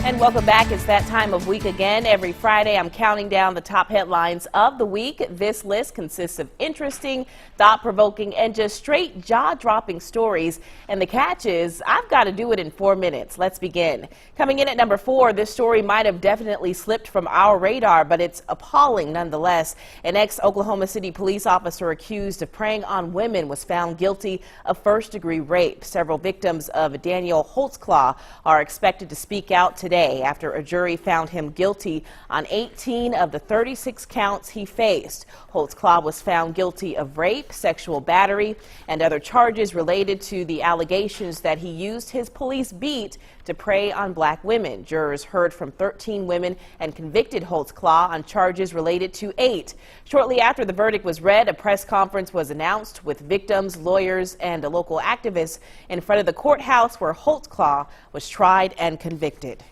And welcome back. It's that time of week again. Every Friday, I'm counting down the top headlines of the week. This list consists of interesting, thought-provoking, and just straight jaw-dropping stories. And the catch is, I've got to do it in 4 minutes. Let's begin. Coming in at number 4, this story might have definitely slipped from our radar, but it's appalling nonetheless. An ex-Oklahoma City police officer accused of preying on women was found guilty of first-degree rape. Several victims of Daniel Holtzclaw are expected to speak out today after a jury found him guilty on 18 of the 36 counts he faced. Holtzclaw was found guilty of rape, sexual battery, and other charges related to the allegations that he used his police beat to prey on black women. Jurors heard from 13 women and convicted Holtzclaw on charges related to 8. Shortly after the verdict was read, a press conference was announced with victims, lawyers, and a local activist in front of the courthouse where Holtzclaw was tried and convicted.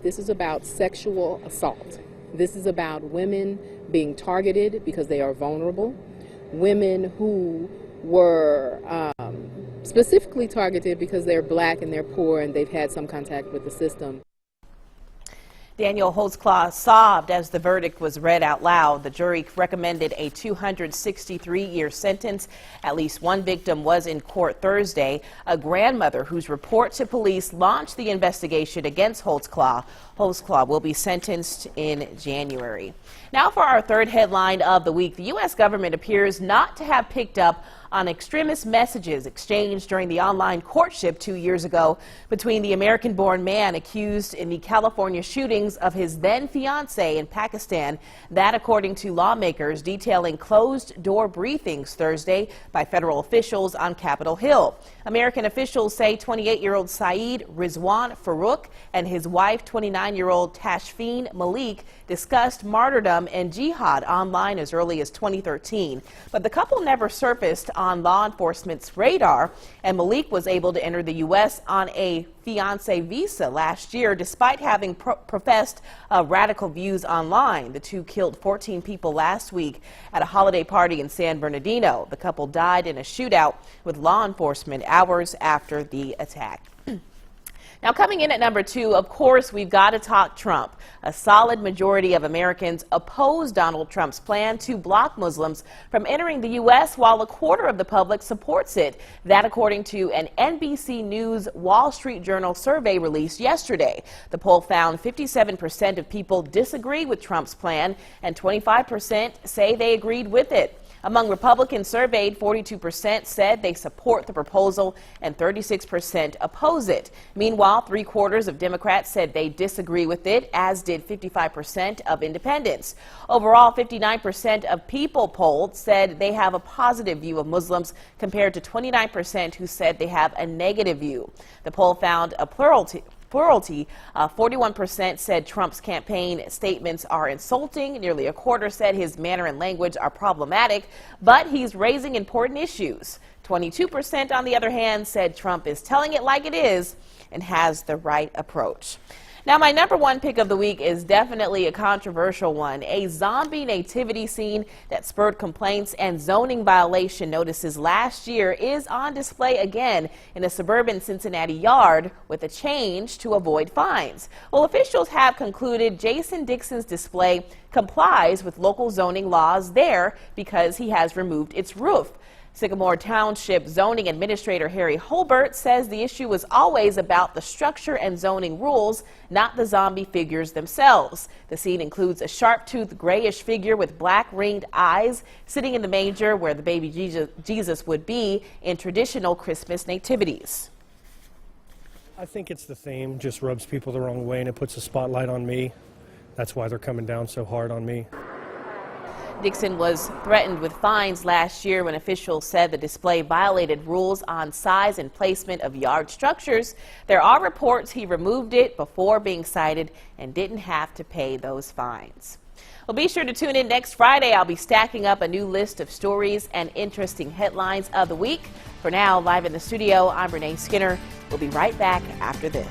This is about sexual assault. This is about women being targeted because they are vulnerable, women who were specifically targeted because they're black and they're poor and they've had some contact with the system. Daniel Holtzclaw sobbed as the verdict was read out loud. The jury recommended a 263-year sentence. At least one victim was in court Thursday, a grandmother whose report to police launched the investigation against Holtzclaw. Holtzclaw will be sentenced in January. Now for our third headline of the week. The U.S. government appears not to have picked up on extremist messages exchanged during the online courtship 2 years ago between the American-born man accused in the California shootings of his then-fiancée in Pakistan. That, according to lawmakers detailing closed-door briefings Thursday by federal officials on Capitol Hill. American officials say 28-year-old Syed Rizwan Farook and his wife, 29-year-old Tashfeen Malik, discussed martyrdom and jihad online as early as 2013. But the couple never surfaced on law enforcement's radar, and Malik was able to enter the U.S. on a fiancé visa last year despite having professed radical views online. The two killed 14 people last week at a holiday party in San Bernardino. The couple died in a shootout with law enforcement hours after the attack. Now, coming in at number 2, of course, we've got to talk Trump. A solid majority of Americans oppose Donald Trump's plan to block Muslims from entering the U.S., while a quarter of the public supports it. That, according to an NBC News Wall Street Journal survey released yesterday. The poll found 57% of people disagree with Trump's plan, and 25% say they agreed with it. Among Republicans surveyed, 42% said they support the proposal and 36% oppose it. Meanwhile, 3/4 of Democrats said they disagree with it, as did 55% of independents. Overall, 59% of people polled said they have a positive view of Muslims, compared to 29% who said they have a negative view. The poll found a plurality. 41% said Trump's campaign statements are insulting. Nearly a quarter said his manner and language are problematic, but he's raising important issues. 22%, on the other hand, said Trump is telling it like it is and has the right approach. Now, my number 1 pick of the week is definitely a controversial one. A zombie nativity scene that spurred complaints and zoning violation notices last year is on display again in a suburban Cincinnati yard, with a change to avoid fines. Well, officials have concluded Jason Dixon's display complies with local zoning laws there because he has removed its roof. Sycamore Township Zoning Administrator Harry Holbert says the issue was always about the structure and zoning rules, not the zombie figures themselves. The scene includes a sharp-toothed grayish figure with black ringed eyes sitting in the manger where the baby Jesus would be in traditional Christmas nativities. I think it's the theme, just rubs people the wrong way, and it puts a spotlight on me. That's why they're coming down so hard on me. Dixon was threatened with fines last year when officials said the display violated rules on size and placement of yard structures. There are reports he removed it before being cited and didn't have to pay those fines. Well, be sure to tune in next Friday. I'll be stacking up a new list of stories and interesting headlines of the week. For now, live in the studio, I'm Renae Skinner. We'll be right back after this.